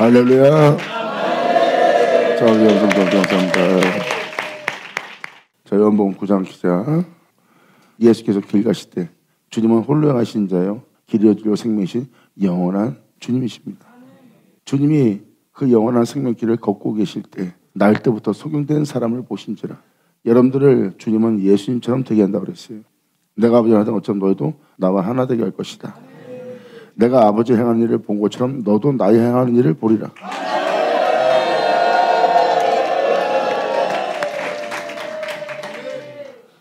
할렐루야. 자, 감사합니다. 자, 요한복음 9장 기자. 예수께서 길 가실 때 주님은 홀로 행하신 자요 길이요 진리요 생명이신 영원한 주님이십니다. 주님이 그 영원한 생명길을 걷고 계실 때 날 때부터 속용된 사람을 보신지라. 여러분들을 주님은 예수님처럼 되게 한다고 그랬어요. 내가 아버지가 하던 것처럼 너희도 나와 하나 되게 할 것이다. 내가 아버지 행하는 일을 본 것처럼 너도 나의 행하는 일을 보리라.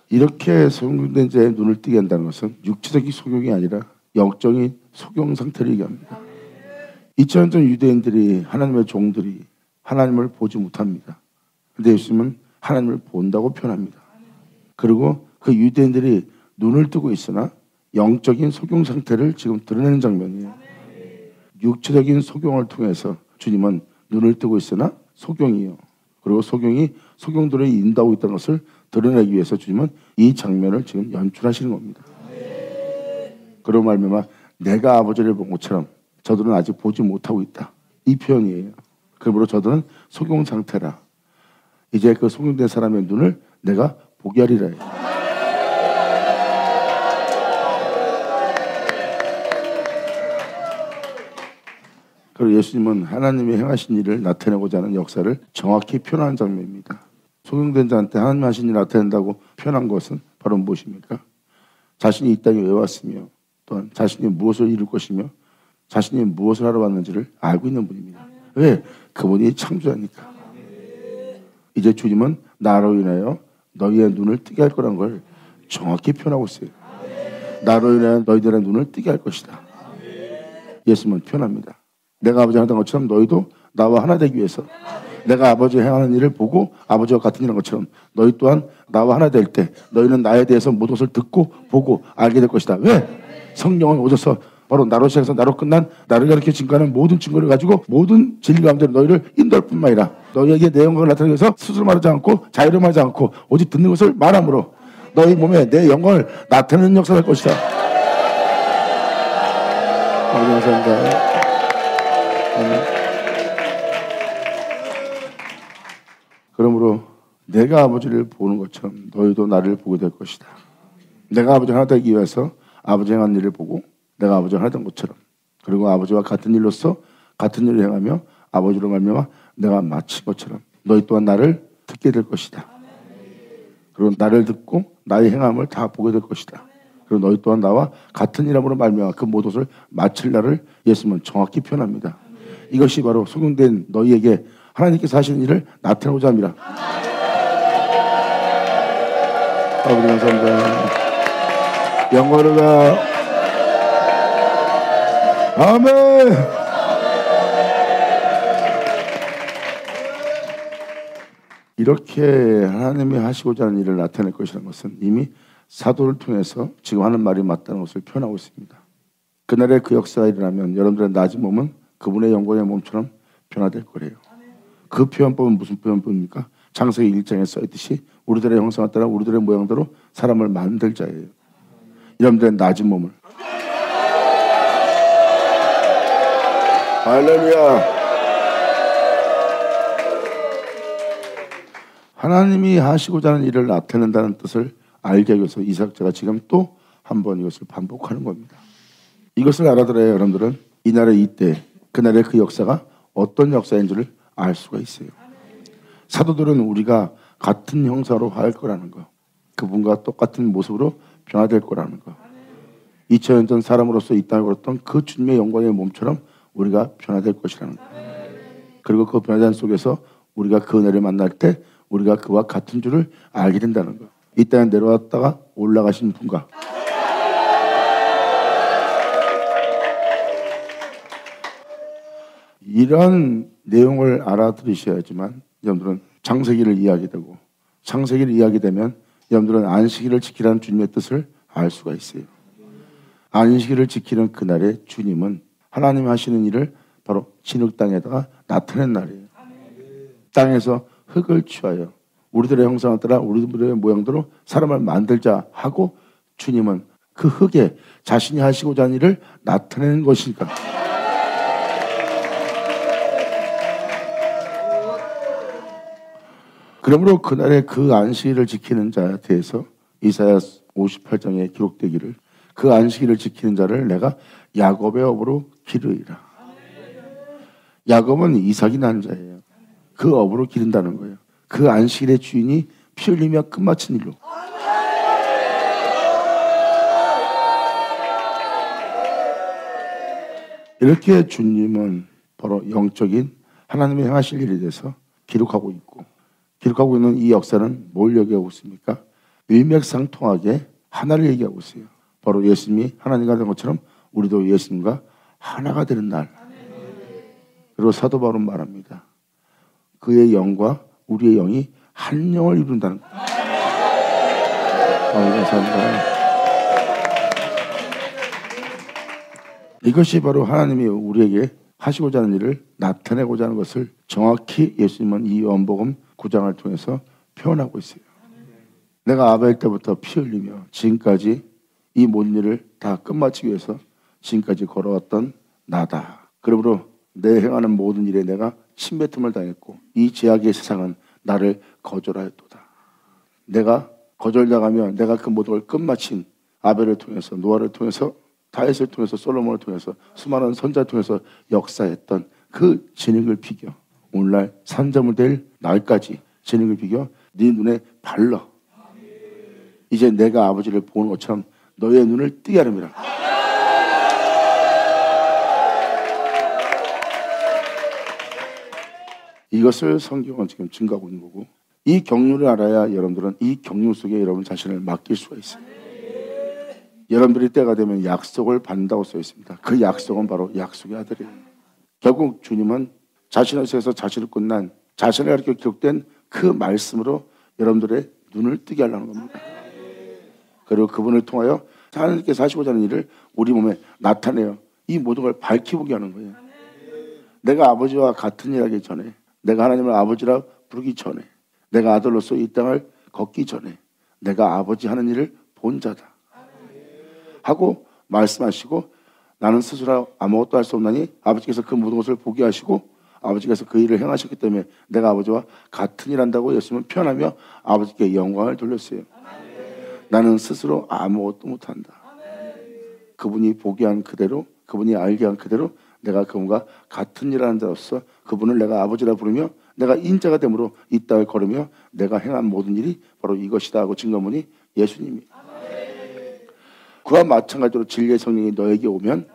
이렇게 속용된 자의 눈을 뜨게 한다는 것은 육체적인 속용이 아니라 영적인 속용 상태를 얘기합니다. 2000년 전 유대인들이 하나님의 종들이 하나님을 보지 못합니다. 그런데 예수님은 하나님을 본다고 표현합니다. 그리고 그 유대인들이 눈을 뜨고 있으나 영적인 속용 상태를 지금 드러내는 장면이에요. 육체적인 속용을 통해서 주님은 눈을 뜨고 있으나 속용이요. 그리고 속용이 속용들을 인도하고 있다는 것을 드러내기 위해서 주님은 이 장면을 지금 연출하시는 겁니다. 그런 말미암아 내가 아버지를 본 것처럼 저들은 아직 보지 못하고 있다. 이 표현이에요. 그러므로 저들은 속용 상태라. 이제 그 속용된 사람의 눈을 내가 보게 하리라 해요. 그리고 예수님은 하나님이 행하신 일을 나타내고자 하는 역사를 정확히 표현하는 장면입니다. 속용된 자한테 하나님 하신 일 나타낸다고 표현한 것은 바로 무엇입니까? 자신이 이 땅에 왜 왔으며 또한 자신이 무엇을 이룰 것이며 자신이 무엇을 하러 왔는지를 알고 있는 분입니다. 왜? 그분이 창조자니까. 이제 주님은 나로 인하여 너희의 눈을 뜨게 할 거란 걸 정확히 표현하고 있어요. 나로 인하여 너희들의 눈을 뜨게 할 것이다. 예수님은 표현합니다. 내가 아버지가 하던 것처럼 너희도 나와 하나 되기 위해서 내가 아버지가 행하는 일을 보고 아버지와 같은 일한 것처럼 너희 또한 나와 하나 될 때 너희는 나에 대해서 모든 것을 듣고 보고 알게 될 것이다. 왜? 성령은 오셔서 바로 나로 시작해서 나로 끝난 나를 가르쳐 증거하는 모든 증거를 가지고 모든 진리 가운데로 너희를 인도할 뿐만 아니라 너희에게 내 영광을 나타내기 위해서 스스로 말하지 않고 자유를 말하지 않고 오직 듣는 것을 말함으로 너희 몸에 내 영광을 나타내는 역사를 할 것이다. 감사합니다. 그러므로 내가 아버지를 보는 것처럼 너희도 나를 보게 될 것이다. 내가 아버지 하나 되기 위해서 아버지 행한 일을 보고 내가 아버지가 하던 것처럼 그리고 아버지와 같은 일로서 같은 일을 행하며 아버지로 말미암아 내가 마친 것처럼 너희 또한 나를 듣게 될 것이다. 그리고 나를 듣고 나의 행함을 다 보게 될 것이다. 그리고 너희 또한 나와 같은 이름으로 말미암아 그 모든 것을 마칠 날을 예수님은 정확히 표현합니다. 이것이 바로 속용된 너희에게 하나님께서 하시는 일을 나타내고자 합니다. 아버지 감사합니다. 영광으로가 아멘. 이렇게 하나님이 하시고자 하는 일을 나타낼 것이라는 것은 이미 사도를 통해서 지금 하는 말이 맞다는 것을 표현하고 있습니다. 그날의 그 역사가 일어나면 여러분들의 낮은 몸은 그분의 영광의 몸처럼 변화될 거래요. 그 표현법은 무슨 표현법입니까? 창세기 1장에 써있듯이 우리들의 형상에 따라 우리들의 모양대로 사람을 만들 자예요. 여러분들의 낮은 몸을 할렐루야. 하나님이 하시고자 하는 일을 나타낸다는 뜻을 알게 하기 위해서 이삭자가 지금 또 한 번 이것을 반복하는 겁니다. 이것을 알아들어야 여러분들은 이날의 이때 그날의 그 역사가 어떤 역사인지를 알 수가 있어요. 사도들은 우리가 같은 형사로 할 거라는 거, 그분과 똑같은 모습으로 변화될 거라는 거, 2000년 전 사람으로서 이 땅에 걸었던 그 주님의 영광의 몸처럼 우리가 변화될 것이라는 거. 그리고 그 변화된 속에서 우리가 그 은혜를 만날 때 우리가 그와 같은 줄을 알게 된다는 거. 이 땅에 내려왔다가 올라가신 분과 이런 내용을 알아들으셔야지만 여러분들은 창세기를 이해하게 되고 창세기를 이해하게 되면 여러분들은 안식일을 지키라는 주님의 뜻을 알 수가 있어요. 안식일을 지키는 그날에 주님은 하나님 하시는 일을 바로 진흙 땅에다가 나타낸 날이에요. 땅에서 흙을 취하여 우리들의 형상에 따라 우리들의 모양대로 사람을 만들자 하고 주님은 그 흙에 자신이 하시고자 하는 일을 나타내는 것이니까. 그러므로 그날의 그 안식일을 지키는 자에 대해서 이사야 58장에 기록되기를 그 안식일을 지키는 자를 내가 야곱의 업으로 기르리라. 야곱은 이삭이 낳은 자예요. 그 업으로 기른다는 거예요. 그 안식일의 주인이 피 흘리며 끝마친 일로. 이렇게 주님은 바로 영적인 하나님의 행하실 일에 대해서 기록하고 있는 이 역사는 뭘 얘기하고 있습니까? 일맥상통하게 하나를 얘기하고 있어요. 바로 예수님이 하나님과 된 것처럼 우리도 예수님과 하나가 되는 날. 그리고 사도 바울은 말합니다. 그의 영과 우리의 영이 한 영을 이룬다는 거예요. 감사합니다. 이것이 바로 하나님이 우리에게 하시고자 하는 일을 나타내고자 하는 것을 정확히 예수님은 이 요한복음 9장을 통해서 표현하고 있어요. 내가 아벨 때부터 피 흘리며 지금까지 이 모든 일을 다 끝마치기 위해서 지금까지 걸어왔던 나다. 그러므로 내 행하는 모든 일에 내가 침뱉음을 당했고 이 죄악의 세상은 나를 거절하였도다. 내가 거절당하며 내가 그 모든 걸 끝마친 아벨을 통해서 노아를 통해서 다윗을 통해서 솔로몬을 통해서 수많은 선자를 통해서 역사했던 그 진흙을 비겨 오늘날 산자물 될 날까지 진흙을 비겨 네 눈에 발라 이제 내가 아버지를 보는 것처럼 너의 눈을 뜨게 하름이라. 이것을 성경은 지금 증거하고 있는 거고 이 경륜을 알아야 여러분들은 이 경륜 속에 여러분 자신을 맡길 수가 있어요. 여러분들이 때가 되면 약속을 받는다고 써 있습니다. 그 약속은 바로 약속의 아들이에요. 결국 주님은 자신을 세워서 자신을 끝난 자신을 가리켜 기록된 그 말씀으로 여러분들의 눈을 뜨게 하려는 겁니다. 그리고 그분을 통하여 하나님께서 하시고자 하는 일을 우리 몸에 나타내요. 이 모든 걸 밝히보게 하는 거예요. 내가 아버지와 같은 일 하기 전에 내가 하나님을 아버지라 부르기 전에 내가 아들로서 이 땅을 걷기 전에 내가 아버지 하는 일을 본 자다 하고 말씀하시고 나는 스스로 아무것도 할 수 없나니 아버지께서 그 모든 것을 보게 하시고 아버지께서 그 일을 행하셨기 때문에 내가 아버지와 같은 일 한다고 예수님은 표현하며 아버지께 영광을 돌렸어요. 나는 스스로 아무것도 못한다. 그분이 보게 한 그대로 그분이 알게 한 그대로 내가 그분과 같은 일을 하는 자로서 그분을 내가 아버지라 부르며 내가 인자가 됨으로 이 땅을 걸으며 내가 행한 모든 일이 바로 이것이다 하고 증거문이 예수님이 그와 마찬가지로 진리의 성령이 너에게 오면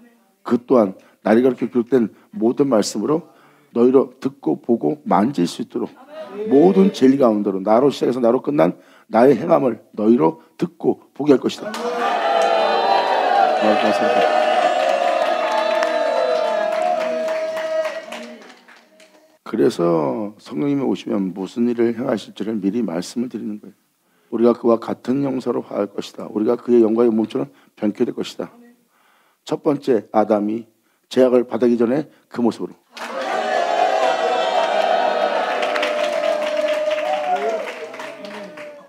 그 또한 나를 가르쳐 기록된 모든 말씀으로 너희로 듣고 보고 만질 수 있도록 모든 진리 가운데로 나로 시작해서 나로 끝난 나의 행함을 너희로 듣고 보게 할 것이다. 그래서 성령님이 오시면 무슨 일을 행하실지를 미리 말씀을 드리는 거예요. 우리가 그와 같은 형사로 화할 것이다. 우리가 그의 영광의 몸처럼 변케 될 것이다. 첫 번째 아담이 죄악을 받기 전에 그 모습으로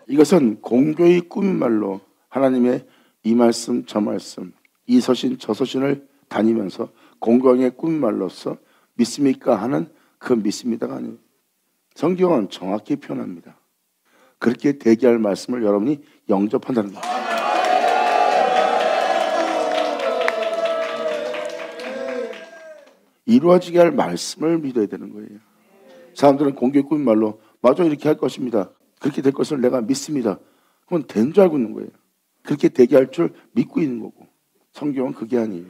이것은 공교의 꾸민 말로 하나님의 이 말씀 저 말씀 이 서신 저 서신을 다니면서 공교의 꾸민 말로서 믿습니까 하는 그 믿습니다가 아니에요. 성경은 정확히 표현합니다. 그렇게 대기할 말씀을 여러분이 영접한다는 거예요. 이루어지게 할 말씀을 믿어야 되는 거예요. 사람들은 공교의 꾸민 말로 맞아 이렇게 할 것입니다. 그렇게 될 것을 내가 믿습니다. 그건 된 줄 알고 있는 거예요. 그렇게 되게 할 줄 믿고 있는 거고 성경은 그게 아니에요.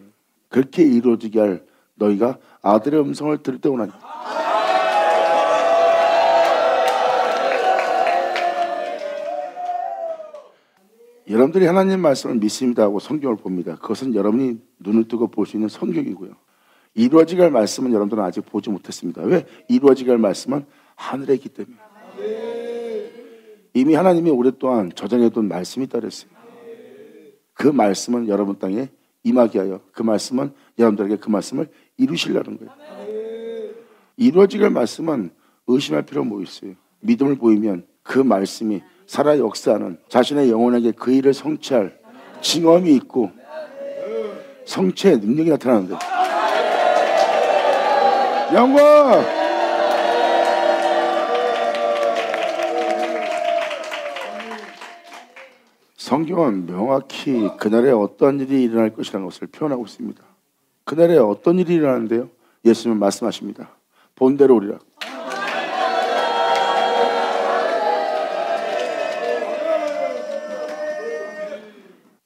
그렇게 이루어지게 할 너희가 아들의 음성을 들을 때 오나니 여러분들이 하나님 말씀을 믿습니다 하고 성경을 봅니다. 그것은 여러분이 눈을 뜨고 볼 수 있는 성경이고요. 이루어지게 할 말씀은 여러분들은 아직 보지 못했습니다. 왜? 이루어지게 할 말씀은 하늘에 있기 때문에. 이미 하나님이 오랫동안 저장해둔 말씀이 있다 그랬어요. 그 말씀은 여러분 땅에 임하게 하여 그 말씀은 여러분들에게 그 말씀을 이루시려는 거예요. 이루어지게 할 말씀은 의심할 필요가 뭐 있어요. 믿음을 보이면 그 말씀이 살아 역사하는 자신의 영혼에게 그 일을 성취할 징험이 있고 성취의 능력이 나타나는데 영광 성경은 명확히 그날에 어떤 일이 일어날 것이라는 것을 표현하고 있습니다. 그날에 어떤 일이 일어나는데요? 예수님은 말씀하십니다. 본대로 오리라.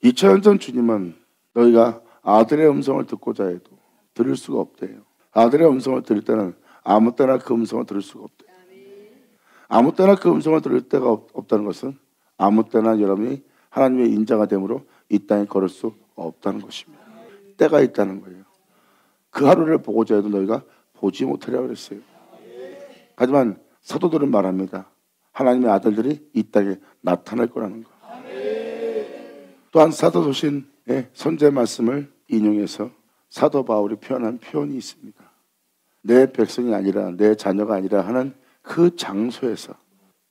(2000년) 전 주님은 너희가 아들의 음성을 듣고자 해도 들을 수가 없대요. 아들의 음성을 들을 때는 아무 때나 그 음성을 들을 수가 없대요. 아무 때나 그 음성을 들을 때가 없다는 것은 아무 때나 여러분이 하나님의 인자가 되므로 이 땅에 걸을 수 없다는 것입니다. 때가 있다는 거예요. 그 하루를 보고자 해도 너희가 보지 못하리라 그랬어요. 하지만 사도들은 말합니다. 하나님의 아들들이 이 땅에 나타날 거라는 거. 또한 사도소신의 선제 말씀을 인용해서 사도 바울이 표현한 표현이 있습니다. 내 백성이 아니라 내 자녀가 아니라 하는 그 장소에서,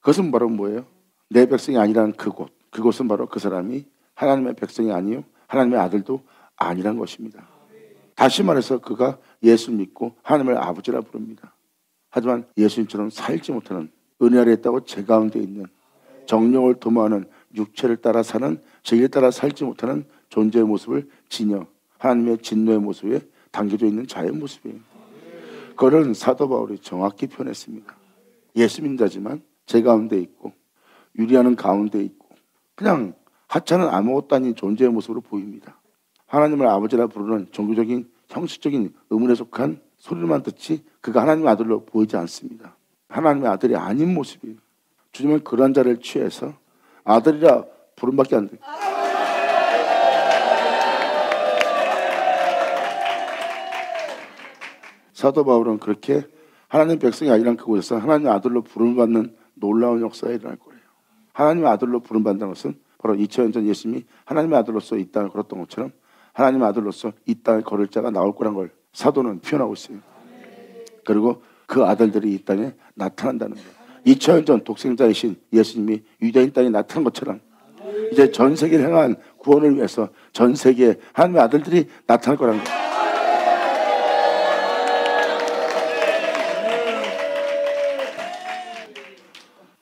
그것은 바로 뭐예요? 내 백성이 아니라는 그곳, 그곳은 바로 그 사람이 하나님의 백성이 아니요 하나님의 아들도 아니란 것입니다. 다시 말해서 그가 예수 믿고 하나님을 아버지라 부릅니다. 하지만 예수님처럼 살지 못하는, 은혜 아래 있다고 제 가운데 있는, 정령을 도모하는, 육체를 따라 사는, 죄를 따라 살지 못하는 존재의 모습을 지녀 하나님의 진노의 모습에 담겨져 있는 자의 모습이에요. 그거를 사도 바울이 정확히 표현했습니다. 예수 믿는 자지만 제 가운데 있고 유리하는 가운데 있고 그냥 하찮은 아무것도 아닌 존재의 모습으로 보입니다. 하나님을 아버지라 부르는 종교적인 형식적인 의문에 속한 소리만 듣지 그가 하나님의 아들로 보이지 않습니다. 하나님의 아들이 아닌 모습이에요. 주님은 그런 자를 취해서 아들이라 부름밖에 안 돼요. 사도 바울은 그렇게 하나님 백성이 아니란 그곳에서 하나님의 아들로 부름받는 놀라운 역사가 일어날 거예요. 하나님의 아들로 부름받는 것은 바로 2000년 전 예수님이 하나님의 아들로서 이 땅을 걸었던 것처럼 하나님의 아들로서 이 땅을 걸을 자가 나올 거란 걸 사도는 표현하고 있어요. 그리고 그 아들들이 이 땅에 나타난다는 거예요. 2000년 전 독생자이신 예수님이 유대인 땅에 나타난 것처럼 이제 전 세계를 향한 구원을 위해서 전 세계에 하나님의 아들들이 나타날 거라는 거예요.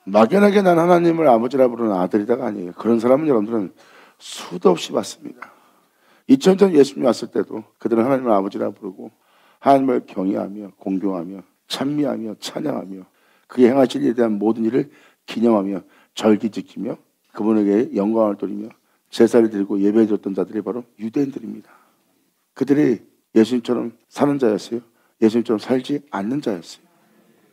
막연하게 난 하나님을 아버지라 부르는 아들이다가 아니에요. 그런 사람은 여러분들은 수도 없이 봤습니다. 2000년 전 예수님이 왔을 때도 그들은 하나님을 아버지라 부르고 하나님을 경외하며 공경하며 찬미하며 찬양하며 그의 행하실 일에 대한 모든 일을 기념하며 절기 지키며 그분에게 영광을 돌리며 제사를 드리고 예배해 줬던 자들이 바로 유대인들입니다. 그들이 예수님처럼 사는 자였어요? 예수님처럼 살지 않는 자였어요?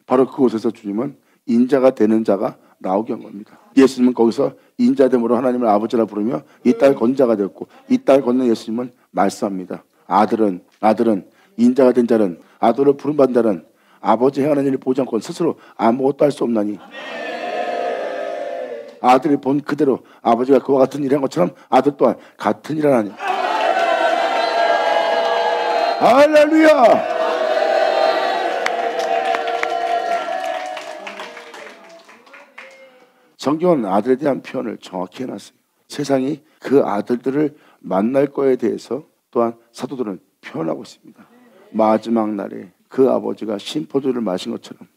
바로 그곳에서 주님은 인자가 되는 자가 나오게 한 겁니다. 예수님은 거기서 인자됨으로 하나님을 아버지라 부르며 이 땅을 건 자가 되었고 이 땅을 걷는 예수님은 말씀합니다. 아들은 인자가 된 자는 아들을 부름받은 자는 아버지 행하는 일을 보지 않고 스스로 아무것도 할 수 없나니 아들이 본 그대로 아버지가 그와 같은 일을 한 것처럼 아들 또한 같은 일을 하나니. 할렐루야. 성경은 아들에 대한 표현을 정확히 해놨어요. 세상이 그 아들들을 만날 거에 대해서 또한 사도들은 표현하고 있습니다. 마지막 날에 그 아버지가 신포도를 마신 것처럼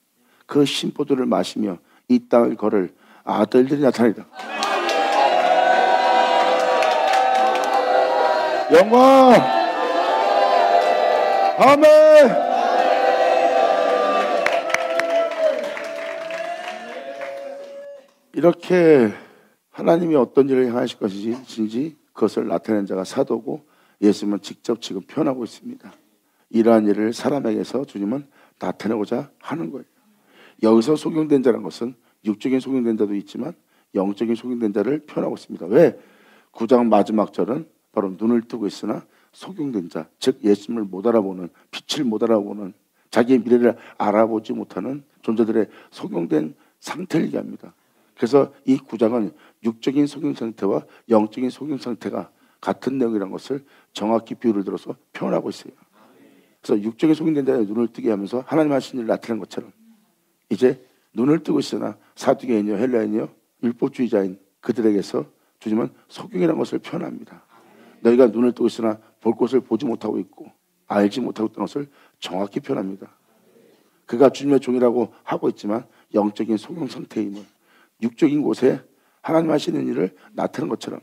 그 신포도를 마시며 이 땅을 걸을 아들들이 나타나리라. 영광. 아멘. 이렇게 하나님이 어떤 일을 행하실 것인지 그것을 나타낸 자가 사도고 예수님은 직접 지금 표현하고 있습니다. 이러한 일을 사람에게서 주님은 나타내고자 하는 거예요. 여기서 소경된 자라는 것은 육적인 소경된 자도 있지만 영적인 소경된 자를 표현하고 있습니다. 왜? 9장 마지막 절은 바로 눈을 뜨고 있으나 소경된 자, 즉 예수님을 못 알아보는, 빛을 못 알아보는, 자기의 미래를 알아보지 못하는 존재들의 소경된 상태를 얘기합니다. 그래서 이 9장은 육적인 소경 상태와 영적인 소경 상태가 같은 내용이라는 것을 정확히 비유를 들어서 표현하고 있어요. 그래서 육적인 소경된 자의 눈을 뜨게 하면서 하나님 하신 일을 나타낸 것처럼 이제 눈을 뜨고 있으나 사두개인이요 헬라인이요 율법주의자인 그들에게서 주님은 소경이라는 것을 표현합니다. 너희가 눈을 뜨고 있으나 볼 것을 보지 못하고 있고 알지 못하고 있다는 것을 정확히 표현합니다. 그가 주님의 종이라고 하고 있지만 영적인 소경 상태임을 육적인 곳에 하나님 하시는 일을 나타내는 것처럼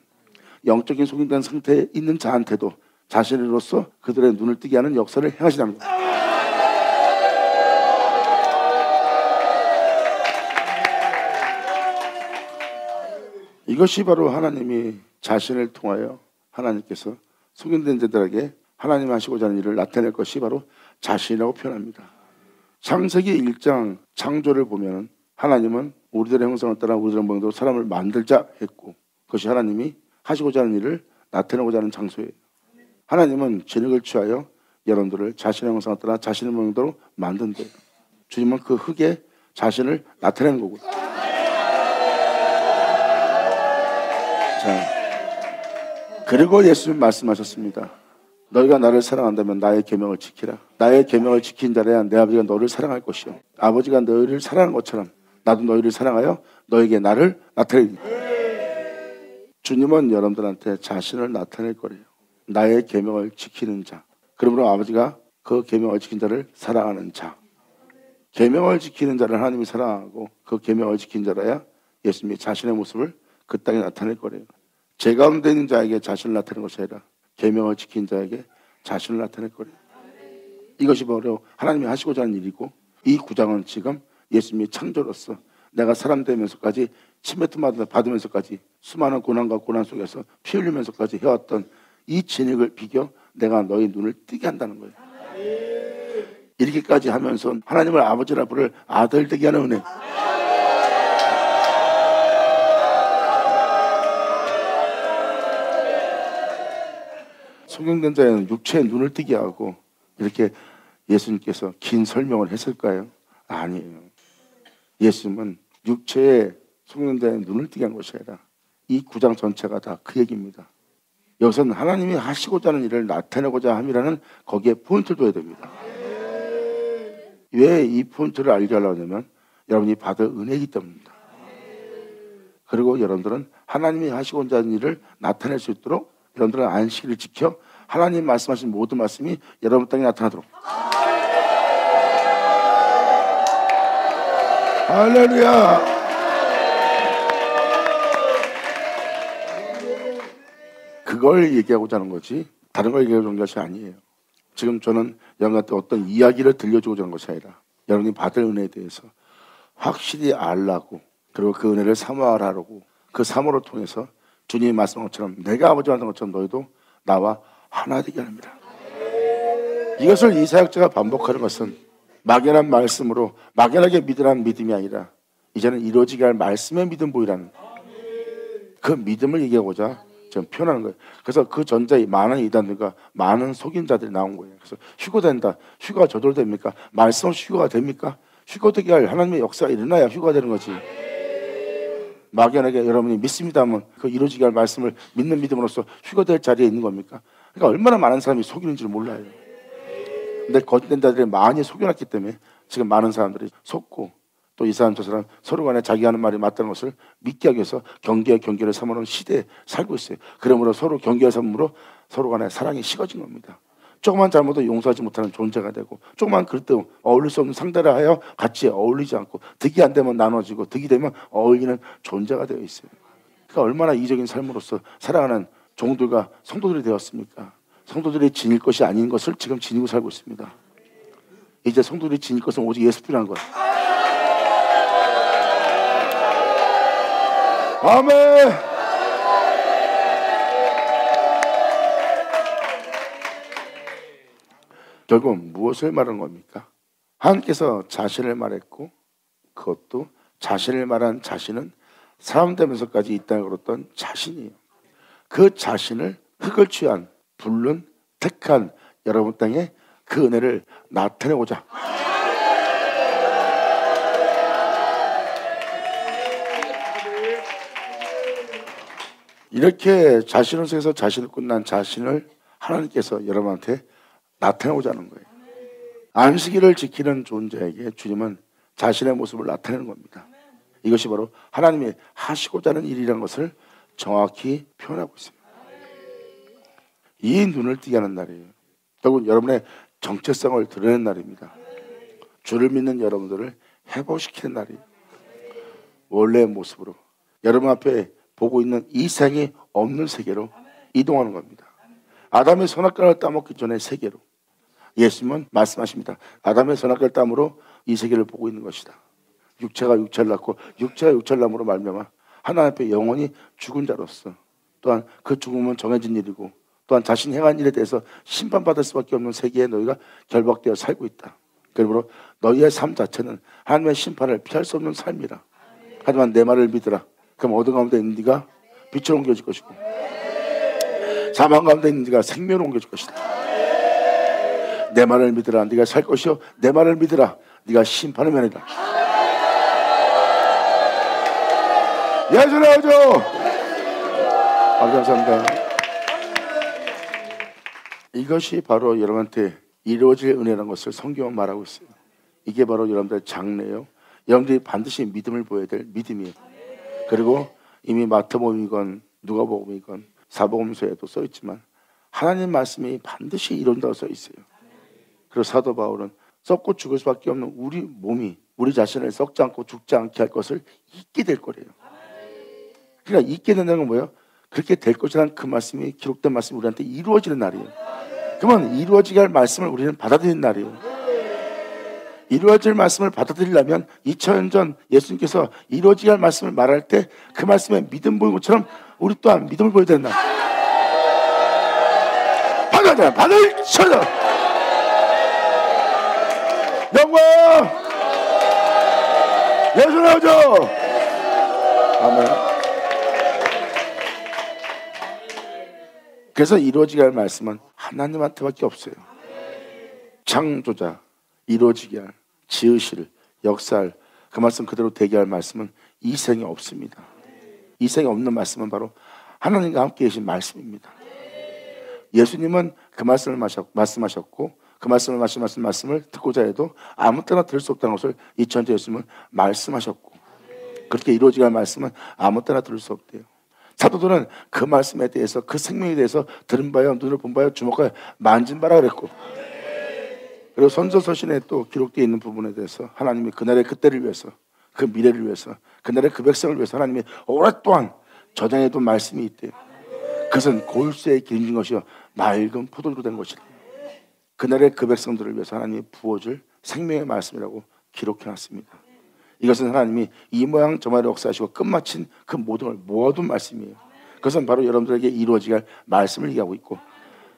영적인 속인된 상태에 있는 자한테도 자신으로서 그들의 눈을 뜨게 하는 역사를 행하시는 겁니다. 이것이 바로 하나님이 자신을 통하여 하나님께서 속인된 자들에게 하나님 하시고자 하는 일을 나타낼 것이 바로 자신이라고 표현합니다. 창세기 1장 창조를 보면 하나님은 우리들의 형상을 따라 우리들의 모양대로 사람을 만들자 했고, 그것이 하나님이 하시고자 하는 일을 나타내고자 하는 장소예요. 하나님은 진흙을 취하여 여러분들을 자신의 형상을 따라 자신의 모양대로 만든대요. 주님은 그 흙에 자신을 나타내는 거고. 자, 그리고 예수님 말씀하셨습니다. 너희가 나를 사랑한다면 나의 계명을 지키라. 나의 계명을 지킨 자라야 내 아버지가 너를 사랑할 것이요, 아버지가 너희를 사랑한 것처럼 나도 너희를 사랑하여 너에게 나를 나타내리니. 주님은 여러분들한테 자신을 나타낼 거래요. 나의 계명을 지키는 자. 그러므로 아버지가 그 계명을 지킨 자를 사랑하는 자. 계명을 지키는 자를 하나님이 사랑하고 그 계명을 지킨 자라야 예수님이 자신의 모습을 그 땅에 나타낼 거래요. 제 가운데 있는 자에게 자신을 나타내는 것이 아니라 계명을 지킨 자에게 자신을 나타낼 거래요. 이것이 바로 하나님이 하시고자 하는 일이고, 이 구장은 지금 예수님이 창조로서 내가 사람 되면서까지 침뱉음 받으면서까지 수많은 고난과 고난 속에서 피 흘리면서까지 해왔던 이 진흙을 비겨 내가 너희 눈을 뜨게 한다는 거예요. 이렇게까지 하면서 하나님을 아버지라 부를 아들 되게 하는 은혜. 소경된 자는 육체의 눈을 뜨게 하고 이렇게 예수님께서 긴 설명을 했을까요? 아니에요. 예수님은 육체의 소경된 자의 눈을 뜨게 한 것이 아니라 이 구장 전체가 다 그 얘기입니다. 여기서는 하나님이 하시고자 하는 일을 나타내고자 함이라는 거기에 포인트를 둬야 됩니다. 왜 이 포인트를 알게 하려고 하냐면 여러분이 받을 은혜이기 때문입니다. 그리고 여러분들은 하나님이 하시고자 하는 일을 나타낼 수 있도록 여러분들은 안식일을 지켜 하나님 말씀하신 모든 말씀이 여러분 땅에 나타나도록. 할렐루야. 그걸 얘기하고자 하는 거지 다른 걸 얘기하고자 하는 것이 아니에요. 지금 저는 여러분한테 어떤 이야기를 들려주고자 하는 것이 아니라 여러분이 받을 은혜에 대해서 확실히 알라고, 그리고 그 은혜를 사모하라고, 그 사모를 통해서 주님이 말씀한 것처럼 내가 아버지와 하는 것처럼 너희도 나와 하나 되게 합니다. 이것을 이사역자가 반복하는 것은 막연한 말씀으로 막연하게 믿으라는 믿음이 아니라 이제는 이루어지게 할 말씀의 믿음 보이라는 그 믿음을 얘기하고자 지금 표현하는 거예요. 그래서 그 전자에 많은 이단들과 많은 속인 자들이 나온 거예요. 그래서 휴거된다. 휴가 저절됩니까? 말씀 없이 휴가가 됩니까? 휴거되게 할 하나님의 역사가 일어나야 휴가가 되는 거지. 막연하게 여러분이 믿습니다 하면 그 이루어지게 할 말씀을 믿는 믿음으로써 휴거될 자리에 있는 겁니까? 그러니까 얼마나 많은 사람이 속이는지를 몰라요. 근데 거짓된 자들이 많이 속여놨기 때문에 지금 많은 사람들이 속고, 또 이 사람 저 사람 서로 간에 자기 하는 말이 맞다는 것을 믿게 하기 위해서 경계와 경계를 삼으는 시대에 살고 있어요. 그러므로 서로 경계와 삼으로 서로 간에 사랑이 식어진 겁니다. 조그만 잘못도 용서하지 못하는 존재가 되고, 조그만 그릇도 어울릴 수 없는 상대라 하여 같이 어울리지 않고, 득이 안 되면 나눠지고 득이 되면 어울리는 존재가 되어 있어요. 그러니까 얼마나 이적인 삶으로서 살아가는 종들과 성도들이 되었습니까? 성도들이 지닐 것이 아닌 것을 지금 지니고 살고 있습니다. 이제 성도들이 지닐 것은 오직 예수뿐이라는 거예요. 아멘. 결국 무엇을 말하는 겁니까? 하나님께서 자신을 말했고, 그것도 자신을 말한 자신은 사람 되면서까지 이 땅에 걸었던 자신이에요. 그 자신을 흙을 취한 불른 택한 여러분 땅에 그 은혜를 나타내고자. 이렇게 자신을 속에서 자신을 끝난 자신을 하나님께서 여러분한테 나타내고자 하는 거예요. 안식일을 지키는 존재에게 주님은 자신의 모습을 나타내는 겁니다. 이것이 바로 하나님이 하시고자 하는 일이라는 것을 정확히 표현하고 있습니다. 이 눈을 뜨게 하는 날이에요. 결국 여러분의 정체성을 드러내는 날입니다. 주를 믿는 여러분들을 회복시키는 날이에요. 원래의 모습으로 여러분 앞에 보고 있는 이 생이 없는 세계로 이동하는 겁니다. 아담의 선악과를 따먹기 전에 세계로. 예수님은 말씀하십니다. 아담의 선악과를 따므로 이 세계를 보고 있는 것이다. 육체가 육체를 낳고 육체가 육체를 낳음으로 말미암아 하나님 앞에 영원히 죽은 자로서, 또한 그 죽음은 정해진 일이고, 또한 자신이 행한 일에 대해서 심판받을 수밖에 없는 세계에 너희가 결박되어 살고 있다. 그러므로 너희의 삶 자체는 하나님의 심판을 피할 수 없는 삶이라. 하지만 내 말을 믿으라. 그럼 어둠 가운데 있는 네가 빛으로 옮겨질 것이고, 사망 가운데 있는 네가 생명으로 옮겨질 것이다. 내 말을 믿으라. 네가 살 것이요, 내 말을 믿으라. 네가 심판을 면하리라. 예수 나오죠. 감사합니다. 이것이 바로 여러분한테 이루어질 은혜라는 것을 성경은 말하고 있어요. 이게 바로 여러분들의 장래예요. 여러분들이 반드시 믿음을 보여야 될 믿음이에요. 그리고 이미 마태복음이건 누가복음이건 사복음서에도 써 있지만 하나님 말씀이 반드시 이룬다고 써 있어요. 그리고 사도 바울은 썩고 죽을 수밖에 없는 우리 몸이 우리 자신을 썩지 않고 죽지 않게 할 것을 잊게 될 거래요. 그러니까 잊게 된다는 건 뭐예요? 그렇게 될 것이라는 그 말씀이, 기록된 말씀이 우리한테 이루어지는 날이에요. 그러면 이루어지게 할 말씀을 우리는 받아들이는 날이에요. 이루어질 말씀을 받아들이려면 2000년 전 예수님께서 이루어지게 할 말씀을 말할 때 그 말씀에 믿음 보이는 것처럼 우리 또한 믿음을 보여야 된다. 받을 쳐져. 영광 예수 나오죠. 아멘. 그래서 이루어지게 할 말씀은 하나님한테밖에 없어요. 창조자, 이루어지게 할, 지으실, 역사할, 그 말씀 그대로 되게 할 말씀은 이 생에 없습니다. 이 생에 없는 말씀은 바로 하나님과 함께 계신 말씀입니다. 예수님은 그 말씀을 말씀하셨고, 그 말씀을 듣고자 해도 아무 때나 들을 수 없다는 것을 2000년 예수님은 말씀하셨고, 그렇게 이루어지게 할 말씀은 아무 때나 들을 수 없대요. 사도들은 그 말씀에 대해서, 그 생명에 대해서 들은 바요, 눈을 본 바요, 주목하여 만진 바라 그랬고, 그리고 선지서신에 또 기록되어 있는 부분에 대해서 하나님이 그날의 그때를 위해서, 그 미래를 위해서, 그날의 그 백성을 위해서 하나님이 오랫동안 저장해둔 말씀이 있대요. 그것은 골수에 기름진 것이요 맑은 포도주로 된 것이다. 그날의 그 백성들을 위해서 하나님이 부어줄 생명의 말씀이라고 기록해놨습니다. 이것은 하나님이 이 모양 저 모양으로 역사하시고 끝마친 그 모든 걸 모아둔 말씀이에요. 그것은 바로 여러분들에게 이루어지게 할 말씀을 얘기하고 있고,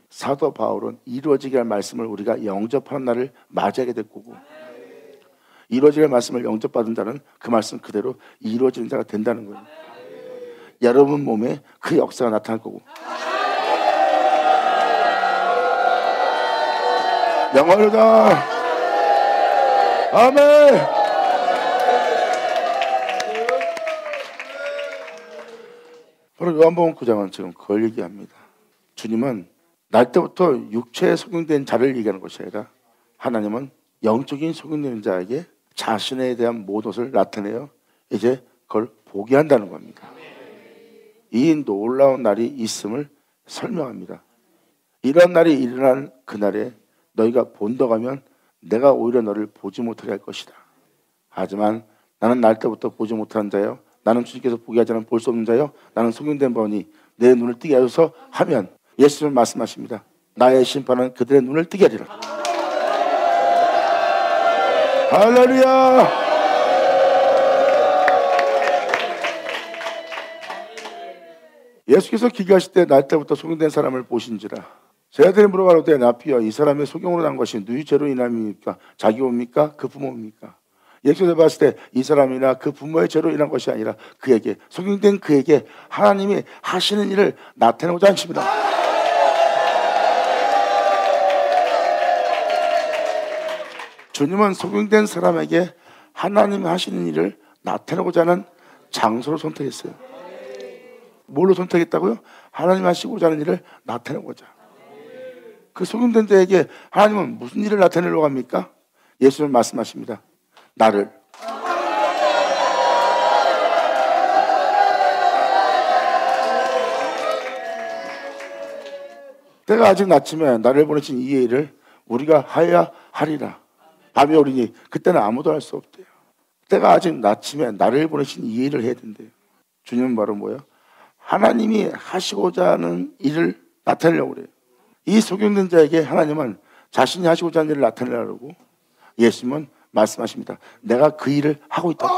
사도 바울은 이루어지게 할 말씀을 우리가 영접하는 날을 맞이하게 될 거고, 이루어지게 할 말씀을 영접받은 자는 그 말씀 그대로 이루어지는 자가 된다는 거예요. 여러분 몸에 그 역사가 나타날 거고, 영원하다. 아멘. 바로 요한복음 9장은 지금 그걸 얘기합니다. 주님은 날 때부터 육체에 속용된 자를 얘기하는 것이 아니라 하나님은 영적인 속용된 자에게 자신에 대한 모든 것을 나타내어 이제 그걸 보게 한다는 겁니다. 이 놀라운 날이 있음을 설명합니다. 이런 날이 일어난 그날에 너희가 본다 가면 내가 오히려 너를 보지 못하게 할 것이다. 하지만 나는 날 때부터 보지 못하는 자요, 나는 주님께서 보게 하지 않으면 볼 수 없는 자요, 나는 속용된 바오니 내 눈을 뜨게 하소서 하면, 예수님은 말씀하십니다. 나의 심판은 그들의 눈을 뜨게 하리라. 할렐루야. 예수께서 기계하실 때 날 때부터 속용된 사람을 보신지라. 제자들이 물어가로되 나피여 이 사람의 속용으로 난 것이 누이 죄로 인함입니까? 자기 옵니까? 그 부모입니까? 예수께서 봤을 때 이 사람이나 그 부모의 죄로 인한 것이 아니라 그에게, 속용된 그에게 하나님이 하시는 일을 나타내고자 하십니다. 주님은 속용된 사람에게 하나님이 하시는 일을 나타내고자 하는 장소를 선택했어요. 뭘로 선택했다고요? 하나님이 하시고자 하는 일을 나타내고자. 그 속용된 자에게 하나님은 무슨 일을 나타내려고 합니까? 예수님은 말씀하십니다. 나를. 때가 아직 낮침에 나를 보내신 이 일을 우리가 하여야 하리라. 밤이 오리니 그때는 아무도 할 수 없대요. 때가 아직 낮침에 나를 보내신 이 일을 해야 된대요. 주님은 바로 뭐예요? 하나님이 하시고자 하는 일을 나타내려고 그래요. 이 소경된 자에게 하나님은 자신이 하시고자 하는 일을 나타내려고 예수님은 말씀하십니다. 내가 그 일을 하고 있다.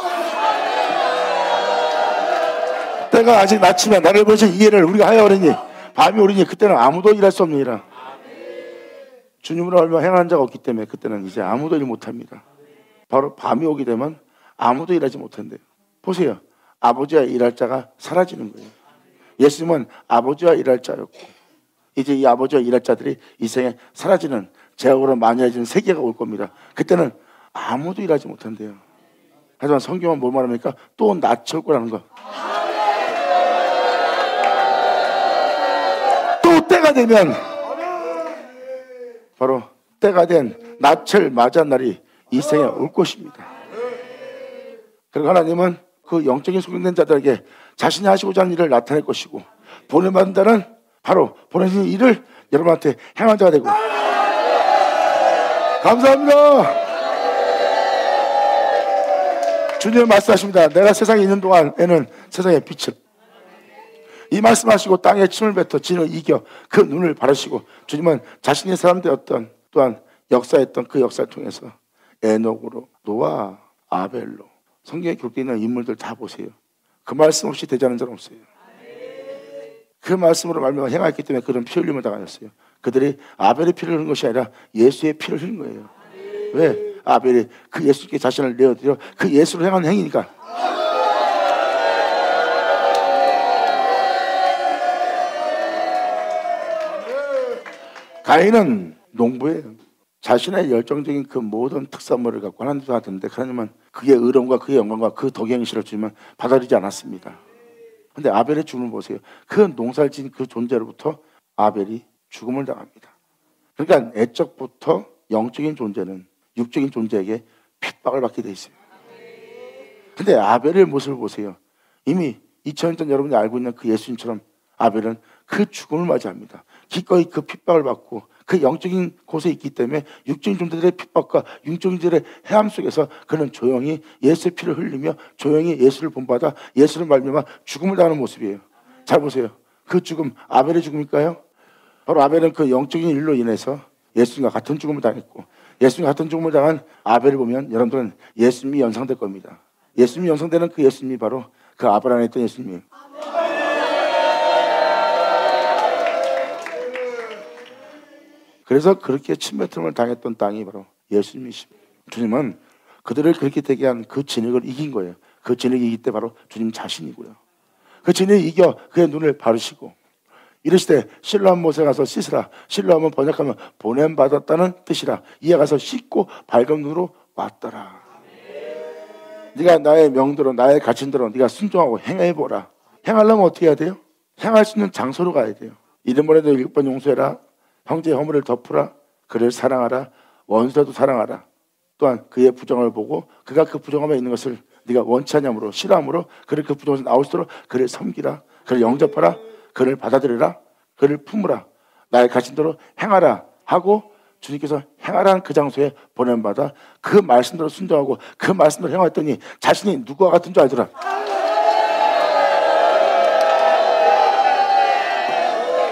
때가 아직 낮지만 나를 보신 이 일을 우리가 하여 오리니 밤이 오리니 그때는 아무도 일할 수 없는 일이라. 주님으로 얼마 행하는 자가 없기 때문에 그때는 이제 아무도 일 못합니다. 바로 밤이 오게 되면 아무도 일하지 못한대요. 보세요. 아버지와 일할 자가 사라지는 거예요. 예수님은 아버지와 일할 자였고 이제 이 아버지와 일할 자들이 이 생에 사라지는 제약으로 만연해지는 세계가 올 겁니다. 그때는 아무도 일하지 못한대요. 하지만 성경은 뭘 말합니까? 또 낯이 올 거라는 거. 또 때가 되면 바로 때가 된 낯을 맞이한 날이 이 생에 올 것입니다. 그리고 하나님은 그 영적인 소경된 자들에게 자신이 하시고자 하는 일을 나타낼 것이고 보내받은 자는 바로 보내신 일을 여러분한테 행한 자가 되고. 감사합니다. 주님은 말씀하십니다. 내가 세상에 있는 동안에는 세상의 빛을, 이 말씀하시고 땅에 침을 뱉어 진을 이겨 그 눈을 바르시고 주님은 자신의 사람 되었던 또한 역사했던 그 역사를 통해서 에녹으로 노아 아벨로 성경에 기록되어 있는 인물들 다 보세요. 그 말씀 없이 되지 않은 자는 없어요. 그 말씀으로 말미암아 행하였기 때문에 그런 피 흘림을 당하였어요. 그들이 아벨의 피를 흘린 것이 아니라 예수의 피를 흘린 거예요. 왜? 아벨이 그 예수께 자신을 내어드려 그 예수를 행한 행위니까. 가인은 농부예요. 자신의 열정적인 그 모든 특산물을 갖고 하나님께 왔는데 하나님은 그의 의로움과 그의 영광과 그 덕의 행실을 주면 받아들이지 않았습니다. 근데 아벨의 죽음을 보세요. 그 농사를 지은 그 존재로부터 아벨이 죽음을 당합니다. 그러니까 애적부터 영적인 존재는 육적인 존재에게 핍박을 받게 돼 있어요. 근데 아벨의 모습을 보세요. 이미 2000년 전 여러분이 알고 있는 그 예수님처럼 아벨은 그 죽음을 맞이합니다. 기꺼이 그 핍박을 받고 그 영적인 곳에 있기 때문에 육적인 존재들의 핍박과 육적인 존재들의 해함 속에서 그는 조용히 예수의 피를 흘리며 조용히 예수를 본받아 예수를 말미암아 죽음을 당하는 모습이에요. 잘 보세요. 그 죽음 아벨의 죽음일까요? 바로 아벨은 그 영적인 일로 인해서 예수님과 같은 죽음을 당했고 예수님과 같은 죽음을 당한 아벨을 보면 여러분들은 예수님이 연상될 겁니다. 예수님이 연상되는 그 예수님이 바로 그 아벨 안에 있던 예수님이에요. 그래서 그렇게 침뱉음을 당했던 땅이 바로 예수님이십니다. 주님은 그들을 그렇게 되게 한 그 진흙을 이긴 거예요. 그 진흙이 이길 때 바로 주님 자신이고요. 그 진흙을 이겨 그의 눈을 바르시고 이르시되 실로암 못에 가서 씻으라. 실로암은 번역하면 보냄받았다는 뜻이라. 이에 가서 씻고 밝은 눈으로 왔더라. 네가 나의 명대로 나의 가르침대로 네가 순종하고 행해보라. 행하려면 어떻게 해야 돼요? 행할 수 있는 장소로 가야 돼요. 이름으로도 7번 용서해라. 형제의 허물을 덮으라. 그를 사랑하라. 원수라도 사랑하라. 또한 그의 부정을 보고 그가 그 부정함에 있는 것을 네가 원치 않으므로 싫어함으로 그를 그 부정에서 나올 수 있도록 그를 섬기라. 그를 영접하라. 그를 받아들여라. 그를 품으라. 나의 가르침대로 행하라 하고 주님께서 행하라는 그 장소에 보냄받아 그 말씀대로 순종하고 그 말씀대로 행했더니 자신이 누구와 같은 줄 알더라.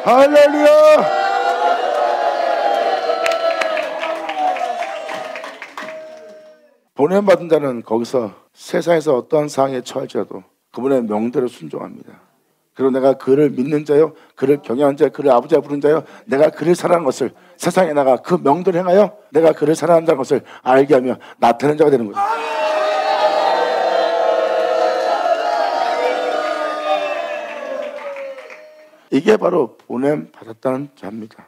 할렐루야. 보냄받은 자는 거기서 세상에서 어떠한 상황에 처할지라도 그분의 명대로 순종합니다. 그리고 내가 그를 믿는 자요, 그를 경외하는 자요, 그를 아버지라 부르는 자요, 내가 그를 사랑하는 것을 세상에 나가 그 명대로 행하여 내가 그를 사랑한다는 것을 알게 하며 나타내는 자가 되는 거예요. 이게 바로 보냄받았다는 자입니다.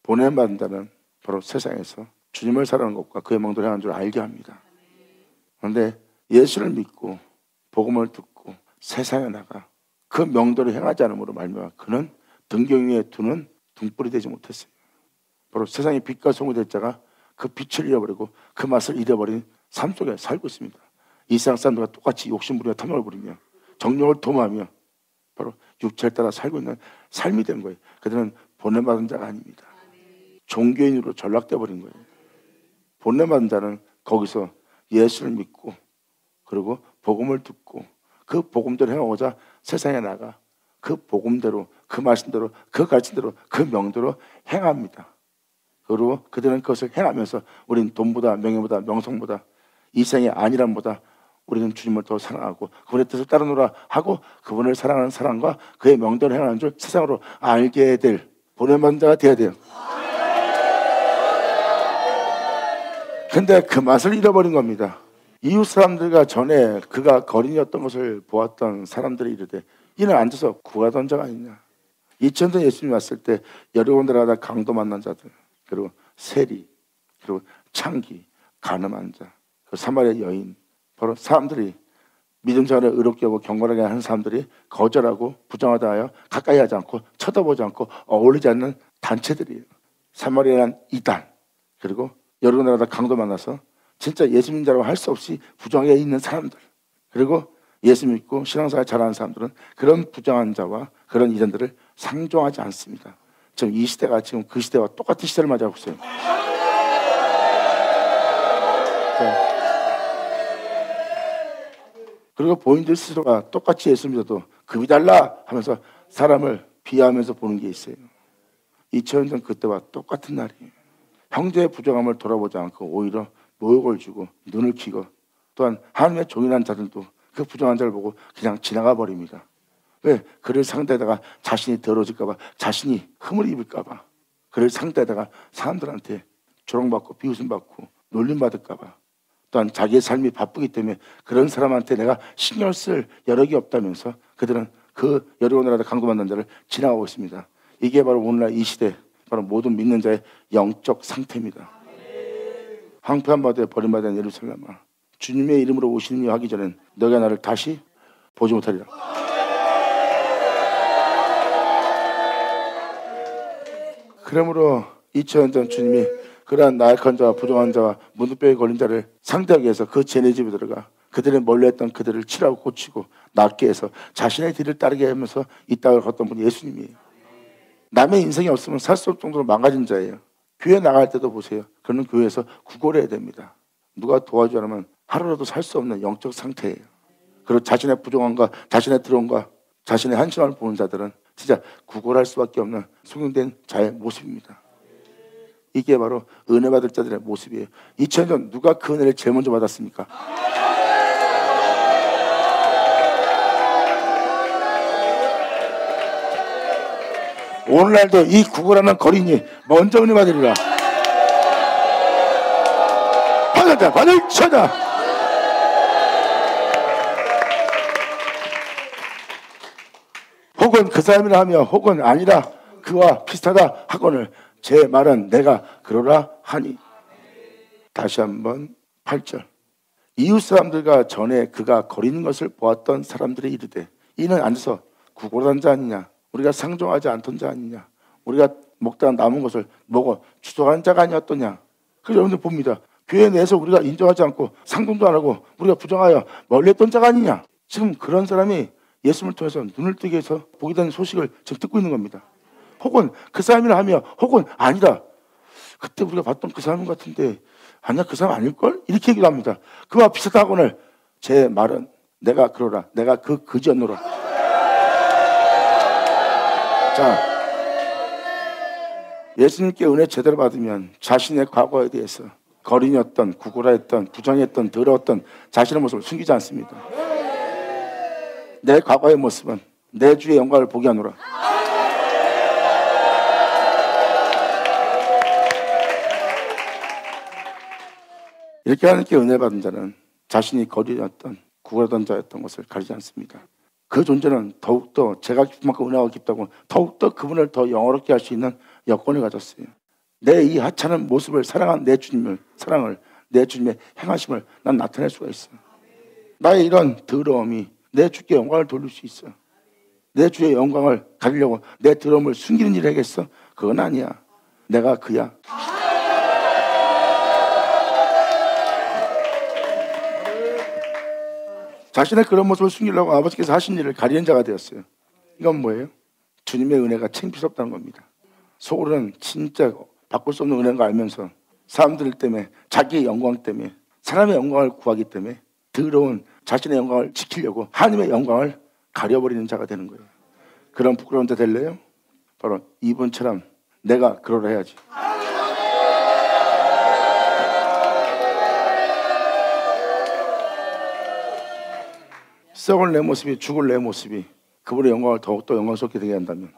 보냄받은 자는 바로 세상에서 주님을 사랑하는 것과 그의 명대로 행하는 줄 알게 합니다. 그런데 예수를 믿고 복음을 듣고 세상에 나가 그 명대로 행하지 않음으로 말미암아 그는 등경 위에 두는 등불이 되지 못했어요. 바로 세상의 빛과 소금이 될 자가 그 빛을 잃어버리고 그 맛을 잃어버린 삶 속에 살고 있습니다. 이 세상 사람들과 똑같이 욕심부리며 탐욕을 부리며 정욕을 도모하며 바로 육체를 따라 살고 있는 삶이 된 거예요. 그들은 보냄받은 자가 아닙니다. 종교인으로 전락돼 버린 거예요. 보냄받은 자는 거기서 예수를 믿고 그리고 복음을 듣고 그 복음대로 행하고자 세상에 나가 그 복음대로, 그 말씀대로, 그 가르침대로, 그 명대로 행합니다. 그리고 그들은 그것을 행하면서 우리는 돈보다 명예보다 명성보다 이 세상의 안일함보다 우리는 주님을 더 사랑하고 그분의 뜻을 따르노라 하고 그분을 사랑하는 사랑과 그의 명대로 행하는 줄 세상으로 알게 될 보냄받은 자가 되어야 돼요. 근데 그 맛을 잃어버린 겁니다. 이웃 사람들과 전에 그가 거린이었던 것을 보았던 사람들이 이르되 이는 앉아서 구하던 자가 아니냐. 2000년 예수님이 왔을 때 여러 군데 가다 강도 만난 자들, 그리고 세리, 그리고 창기, 가늠한 자, 그 사마리아 여인, 바로 사람들이 믿음 생활을 의롭게 하고 경건하게 하는 사람들이 거절하고 부정하다 하여 가까이 하지 않고 쳐다보지 않고 어울리지 않는 단체들이에요. 사마리아란 이단, 그리고 여러 군데 가다 강도 만나서 진짜 예수 믿는 자라고 할 수 없이 부정하게 있는 사람들, 그리고 예수 믿고 신앙생활 잘하는 사람들은 그런 부정한 자와 그런 이단들을 상종하지 않습니다. 지금 이 시대가 지금 그 시대와 똑같은 시대를 맞이하고 있어요. 그리고 본인들 스스로가 똑같이 예수 믿어도 급이 달라 하면서 사람을 비하하면서 보는 게 있어요. 2000년 전 그때와 똑같은 날이에요. 형제의 부정함을 돌아보지 않고 오히려 모욕을 주고 눈을 키고 또한 하나님의 종이라는 자들도 그 부정한 자를 보고 그냥 지나가 버립니다. 왜? 그를 상대에다가 자신이 더러워질까 봐, 자신이 흠을 입을까 봐, 그를 상대에다가 사람들한테 조롱받고 비웃음받고 놀림받을까 봐, 또한 자기의 삶이 바쁘기 때문에 그런 사람한테 내가 신경을 쓸 여력이 없다면서 그들은 그 여러 군데라도 강도 만난 자를 지나가고 있습니다. 이게 바로 오늘날 이 시대, 바로 모든 믿는 자의 영적 상태입니다. 황폐한 바다에 버림받은 예루살렘아, 주님의 이름으로 오시는 이 하기 전엔 너가 나를 다시 보지 못하리라. 그러므로 2000년 전 주님이 그러한 나약한 자와 부정한 자와 문둥병에 걸린 자를 상대하기 위해서 그 쟤네 집에 들어가 그들의 멀리했던 그들을 치라고 고치고 낫게 해서 자신의 뒤를 따르게 하면서 이 땅을 걷던 분이 예수님이에요. 남의 인생이 없으면 살 수 없을 정도로 망가진 자예요. 교회 나갈 때도 보세요. 그는 교회에서 구걸해야 됩니다. 누가 도와주지 않으면 하루라도 살 수 없는 영적 상태예요. 그리고 자신의 부정함과 자신의 드러움과 자신의 한심함을 보는 자들은 진짜 구걸할 수밖에 없는 속용된 자의 모습입니다. 이게 바로 은혜 받을 자들의 모습이에요. 2000년 전 누가 그 은혜를 제일 먼저 받았습니까? 오늘날도 이 구걸하는 거린이 먼저 은혜 받으리라. 받았다, 받을 쳐다. 혹은 그 사람이라 하며 혹은 아니라 그와 비슷하다 하거늘 제 말은 내가 그러라 하니. 다시 한번 8절. 이웃 사람들과 전에 그가 거리는 것을 보았던 사람들이 이르되 이는 앉아서 구걸한 자 아니냐, 우리가 상종하지 않던 자 아니냐, 우리가 먹다가 남은 것을 먹어 추적한 자가 아니었더냐. 그래서 여러분들 봅니다. 교회 내에서 우리가 인정하지 않고 상종도 안 하고 우리가 부정하여 멀리했던 자가 아니냐. 지금 그런 사람이 예수님을 통해서 눈을 뜨게 해서 보게 되는 소식을 지금 듣고 있는 겁니다. 혹은 그 사람이라 하며 혹은 아니라 그때 우리가 봤던 그 사람 같은데 아니야 그 사람 아닐걸? 이렇게 얘기를 합니다. 그와 비슷하거늘 제 말은 내가 그러라, 내가 그 그지언노라. 자, 예수님께 은혜 제대로 받으면 자신의 과거에 대해서 거린이었던, 구구라했던, 부정했던, 더러웠던 자신의 모습을 숨기지 않습니다. 내 과거의 모습은 내 주의 영광을 보게 하노라. 이렇게 하나님께 은혜 받은 자는 자신이 거린이었던, 구구라던 자였던 것을 가리지 않습니다. 그 존재는 더욱더 제가 깊은 만큼 은혜가 깊다고 더욱더 그분을 더 영화롭게 할 수 있는 여건을 가졌어요. 내 이 하찮은 모습을 사랑한 내 주님을, 사랑을, 내 주님의 행하심을 난 나타낼 수가 있어. 나의 이런 더러움이 내 주께 영광을 돌릴 수 있어. 내 주의 영광을 가리려고 내 더러움을 숨기는 일을 하겠어? 그건 아니야. 내가 그야. 자신의 그런 모습을 숨기려고 아버지께서 하신 일을 가리는 자가 되었어요. 이건 뭐예요? 주님의 은혜가 창피스럽다는 겁니다. 속으로는 진짜 바꿀 수 없는 은혜인 거 알면서 사람들 때문에, 자기의 영광 때문에, 사람의 영광을 구하기 때문에 더러운 자신의 영광을 지키려고 하나님의 영광을 가려버리는 자가 되는 거예요. 그런 부끄러운 자 될래요? 바로 이분처럼 내가 그러라 해야지. 썩을 내 모습이, 죽을 내 모습이 그분의 영광을 더욱더 영광스럽게 되게 한다면,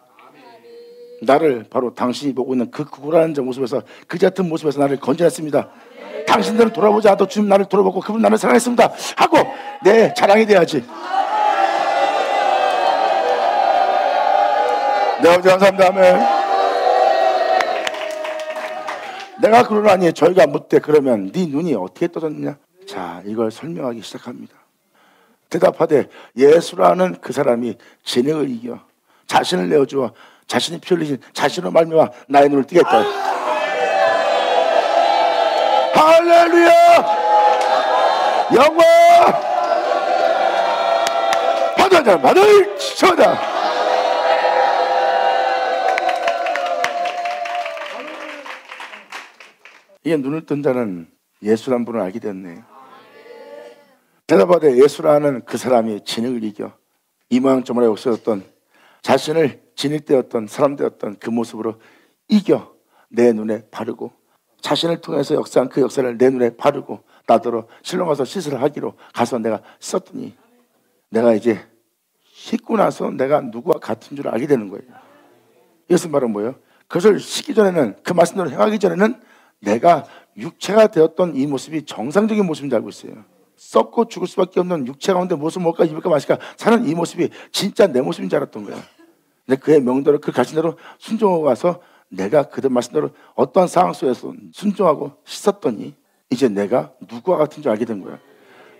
나를 바로 당신이 보고 있는 그 구구라는 모습에서, 그 같은 모습에서 나를 건져냈습니다. 당신들은 돌아보지 않아도 주님 나를 돌아보고 그분 나를 사랑했습니다 하고 내 자랑이 돼야지. 네, 아버지 감사합니다. 아멘. 내가 그러라니 저희가 묻되 그러면 네 눈이 어떻게 떠졌느냐? 자, 이걸 설명하기 시작합니다. 대답하되 예수라는 그 사람이 진흙을 이겨 자신을 내어주어 자신이 피 흘리신 자신으로 말미암아 나의 눈을 뜨겠다. 할렐루야! 영광! 받아! 받아! 이게 눈을 뜬 자는 예수란 분을 알게 됐네요. 대답하되 예수라는 그 사람이 진흙을 이겨 이 모양저모로 없어졌던 자신을 진흙되었던 사람 되었던 그 모습으로 이겨 내 눈에 바르고, 자신을 통해서 역사한 그 역사를 내 눈에 바르고, 나더러 실로 가서 씻으러 하기로 가서 내가 썼더니, 내가 이제 씻고 나서 내가 누구와 같은 줄 알게 되는 거예요. 이것은 바로 뭐예요? 그것을 씻기 전에는, 그 말씀대로 행하기 전에는 내가 육체가 되었던 이 모습이 정상적인 모습인 줄 알고 있어요. 썩고 죽을 수밖에 없는 육체 가운데 무엇을 먹을까 입을까 마실까 사는 이 모습이 진짜 내 모습인 줄 알았던 거야. 근데 그의 명대로, 그 가신대로 순종하고 가서 내가 그들 말씀대로 어떠한 상황 속에서 순종하고 씻었더니 이제 내가 누구와 같은 줄 알게 된 거야.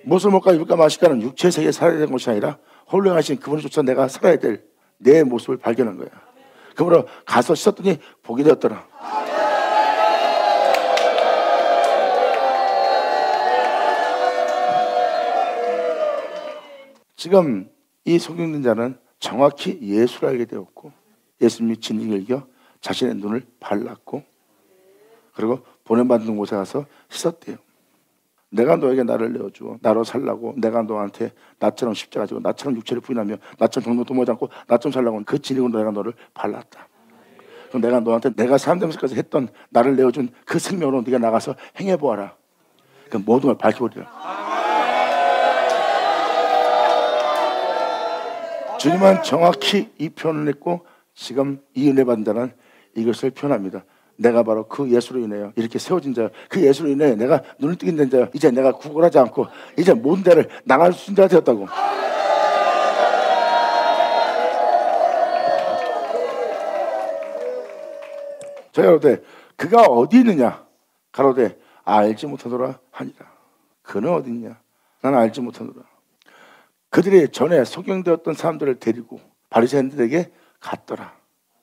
무엇을 먹을까 입을까 마실까는 육체의 세계에 살아야 되는 것이 아니라 홀령하신 그분을 쫓아 내가 살아야 될 내 모습을 발견한 거야. 그러므로 가서 씻었더니 복이 되었더라. 지금 이 속임된 자는 정확히 예수를 알게 되었고, 예수님이 진흙을 이겨 자신의 눈을 발랐고, 그리고 보냄받는 곳에 가서 씻었대요. 내가 너에게 나를 내어주어 나로 살라고, 내가 너한테 나처럼 십자가 지고 나처럼 육체를 부인하며 나처럼 정도 도모하지 않고 나처럼 살라고 그 진흙으로 내가 너를 발랐다. 그럼 내가 너한테 내가 사람 되면서까지 했던 나를 내어준 그 생명으로 네가 나가서 행해보아라. 그 모든 걸 밝혀버리라. 주님은 정확히 이 표현을 했고, 지금 이 은혜 받은 자는 이것을 표현합니다. 내가 바로 그 예수로 인하여 이렇게 세워진 자요, 그 예수로 인하여 내가 눈을 뜨게 된 자요, 이제 내가 구걸하지 않고 이제 모든 데를 나갈 수 있는 자가 되었다고. 저희 가로되 그가 어디 있느냐? 가로되 알지 못하노라 하니라. 그는 어디 있냐? 나는 알지 못하노라. 그들이 전에 소경되었던 사람들을 데리고 바리새인들에게 갔더라.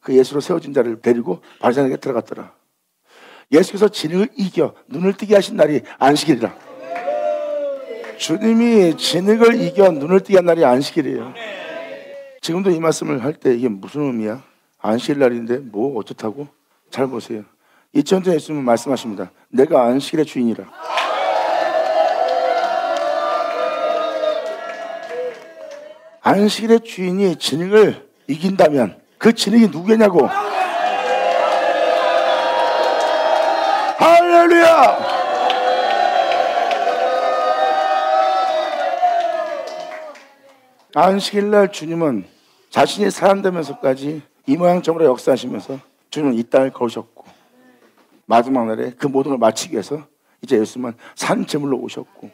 그 예수로 세워진 자를 데리고 바리새인에게 들어갔더라. 예수께서 진흙을 이겨 눈을 뜨게 하신 날이 안식일이라. 주님이 진흙을 이겨 눈을 뜨게 한 날이 안식일이에요. 지금도 이 말씀을 할 때 이게 무슨 의미야? 안식일 날인데 뭐 어쩌다고? 잘 보세요. 2000년 전에 예수님은 말씀하십니다. 내가 안식일의 주인이라. 안식일의 주인이 진흙을 이긴다면 그 진흙이 누구냐고. 할렐루야. 안식일날 주님은 자신이 사람 되면서까지 이 모양저모로 역사하시면서 주님은 이 땅을 걸으셨고, 마지막 날에 그 모든 걸 마치기 위해서 이제 예수님은 산제물로 오셨고,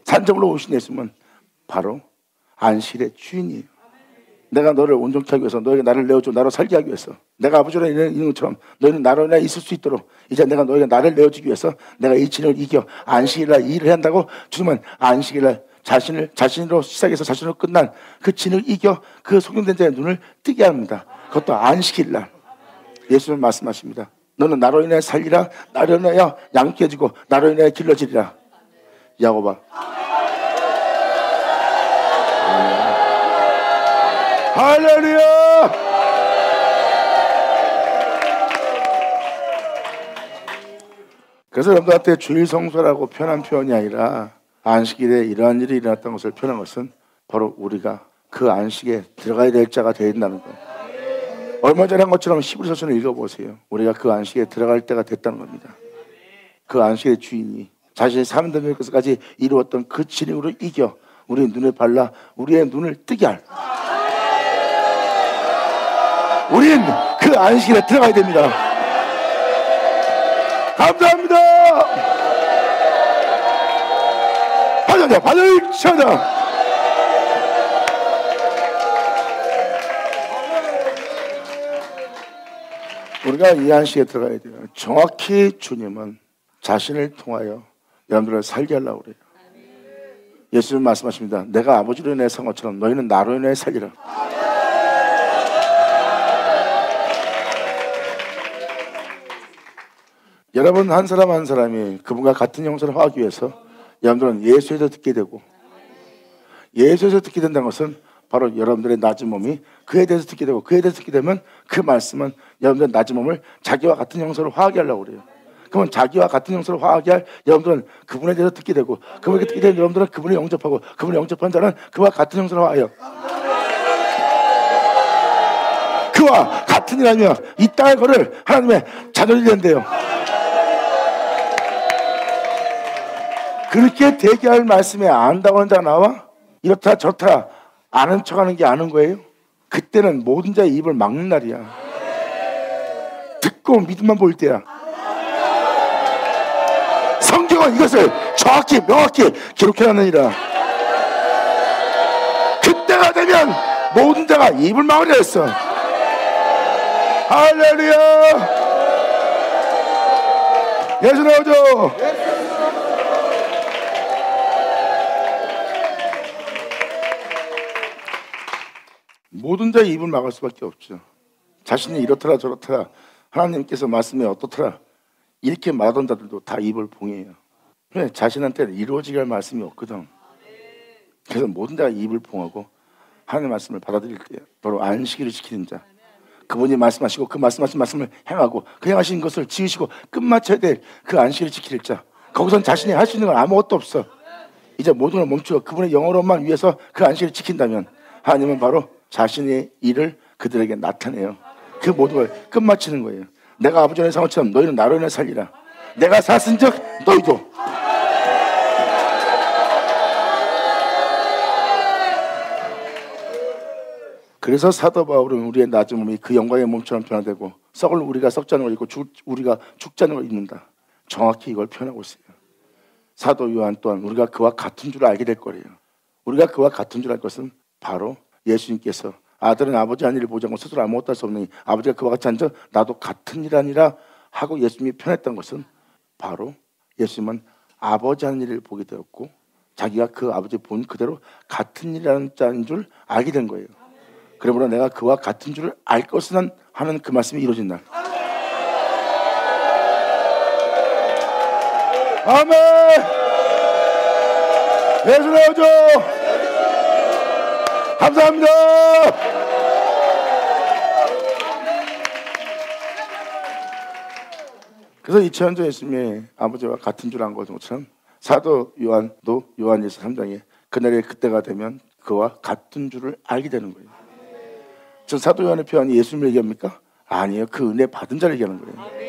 산제물로 오신 예수님은 바로 안식일의 주인이에요. 내가 너를 온전케 하기 위해서, 너에게 나를 내어주고 나로 살게 하기 위해서, 내가 아버지로 있는 것처럼 너희는 나로 인해 있을 수 있도록 이제 내가 너에게 나를 내어주기 위해서 내가 이 진을 이겨 안식일날 이 일을 한다고. 주님은 안식일날 자신으로 시작해서 자신으로 끝난 그 진을 이겨 그 속임된 자의 눈을 뜨게 합니다. 그것도 안식일날. 예수님은 말씀하십니다. 너는 나로 인해 살리라. 나로 인하여 양깨지고 나로 인하여 길러지리라. 야고보아. 할렐루야. 그래서 여러분들한테 주일 성수라고 표현한 표현이 아니라 안식일에 이러한 일이 일어났던 것을 표현한 것은 바로 우리가 그 안식에 들어가야 될 자가 되어야 된다는 거예요. 얼마 전에 한 것처럼 히브리서신을 읽어보세요. 우리가 그 안식에 들어갈 때가 됐다는 겁니다. 그 안식의 주인이 자신의 사명된 것까지 이루었던 그 진행으로 이겨 우리의 눈에 발라 우리의 눈을 뜨게 할, 우리는 그 안식에 들어가야 됩니다. 감사합니다. 받아자, 받아를 쳐자. 우리가 이 안식에 들어가야 돼요. 정확히 주님은 자신을 통하여 여러분들을 살게 하려고 그래요. 예수님 말씀하십니다. 내가 아버지로 인해 산 것처럼 너희는 나로 인해 살리라. 여러분 한 사람 한 사람이 그분과 같은 형상을 하기 위해서 여러분들은 예수에서 듣게 되고, 예수에서 듣게 된다는 것은 바로 여러분들의 낮은 몸이 그에 대해서 듣게 되고, 그에 대해서 듣게 되면 그 말씀은 여러분들의 낮은 몸을 자기와 같은 형상으로 화하게 하려고 그래요. 그러면 자기와 같은 형상으로 화하게 할 여러분들은 그분에 대해서 듣게 되고, 그분에게 듣게 되는 여러분들은 그분을 영접하고, 그분을 영접한 자는 그와 같은 형상으로 화하여 그와 같은 일하며 이 땅을 걸을 하나님의 자녀들이 된대요. 그렇게 되게 할 말씀에 안다고 하는 자가 나와 이렇다 저렇다 아는 척하는 게 아는 거예요? 그때는 모든 자의 입을 막는 날이야. 듣고 믿음만 보일 때야. 성경은 이것을 정확히 명확히 기록해놨느니라. 그때가 되면 모든 자가 입을 막으려 했어. 할렐루야. 예수 나오죠. 모든 자의 입을 막을 수밖에 없죠. 자신이 이렇더라 저렇더라 하나님께서 말씀이 어떻더라 이렇게 말하던 자들도 다 입을 봉해요. 왜? 자신한테는 이루어지게 할 말씀이 없거든. 그래서 모든 자가 입을 봉하고 하나님의 말씀을 받아들일 때 바로 안식일을 지키는 자, 그분이 말씀하시고 그 말씀하신 말씀을 행하고 그 행하신 것을 지으시고 끝마쳐야 될 그 안식일을 지킬 자, 거기선 자신이 할 수 있는 건 아무것도 없어. 이제 모든 걸 멈추고 그분의 영어로만 위해서 그 안식일을 지킨다면 하나님은 바로 자신의 일을 그들에게 나타내요. 그 모든 걸 끝마치는 거예요. 내가 아버지의 상처럼 너희는 나로 인해 살리라. 내가 샀은즉 너희도. 그래서 사도 바울은 우리의 낮은 몸이 그 영광의 몸처럼 변화되고 썩을 우리가 썩지 않는 걸 입고 우리가 죽지 않는 걸 입는다. 정확히 이걸 표현하고 있어요. 사도 요한 또한 우리가 그와 같은 줄 알게 될 거예요. 우리가 그와 같은 줄 알 것은 바로 예수님께서 아들은 아버지 한 일을 보지 않고 스스로 아무것도 할 수 없느니 아버지가 그와 같이 한즉 나도 같은 일 아니라 하고 예수님이 편했던 것은 바로 예수님은 아버지 하는 일을 보게 되었고 자기가 그 아버지 본 그대로 같은 일이라는 자인 줄 알게 된 거예요. 그러므로 내가 그와 같은 줄을 알 것은 하는 그 말씀이 이루어진 날. 아멘. 예수 나오죠. 감사합니다. 그래서 2000년 전 예수님의 아버지와 같은 줄 안 것처럼 사도 요한도 요한일서 3장에 그날의 그때가 되면 그와 같은 줄을 알게 되는 거예요. 저 사도 요한의 표현이 예수님을 얘기합니까? 아니에요. 그 은혜 받은 자를 얘기하는 거예요.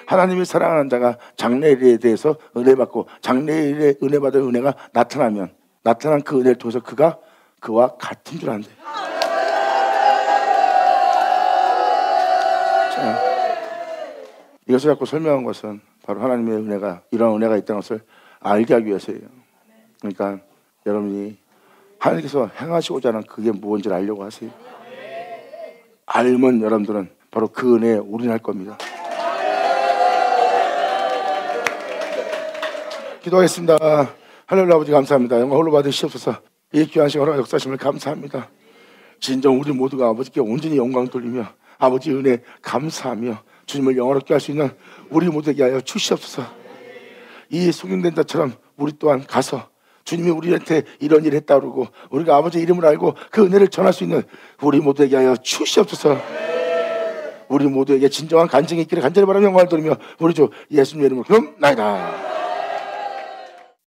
하나님이 사랑하는 자가 장래일에 대해서 은혜 받고 장래일에 은혜 받은 은혜가 나타나면 나타난 그 은혜를 통해서 그가 그와 같은 줄 안돼. 이것을 갖고 설명한 것은 바로 하나님의 은혜가 이런 은혜가 있다는 것을 알게 하기 위해서예요. 그러니까 여러분이 하나님께서 행하시고자 하는 그게 무엇인지를 알려고 하세요. 알면 여러분들은 바로 그 은혜에 올인할 겁니다. 기도하겠습니다. 하늘의 아버지 감사합니다. 영광 홀로 받으시옵소서. 이 귀한 시간으로 역사하심을 감사합니다. 진정 우리 모두가 아버지께 온전히 영광 돌리며 아버지 은혜 감사하며 주님을 영화롭게 할 수 있는 우리 모두에게 하여 주시옵소서. 이 속임된 자처럼 우리 또한 가서 주님이 우리한테 이런 일을 했다 그러고 우리가 아버지 이름을 알고 그 은혜를 전할 수 있는 우리 모두에게 하여 주시옵소서. 우리 모두에게 진정한 간증이 있기를 간절히 바라며 영광을 돌리며 우리 주 예수님의 이름으로 기도합나이다.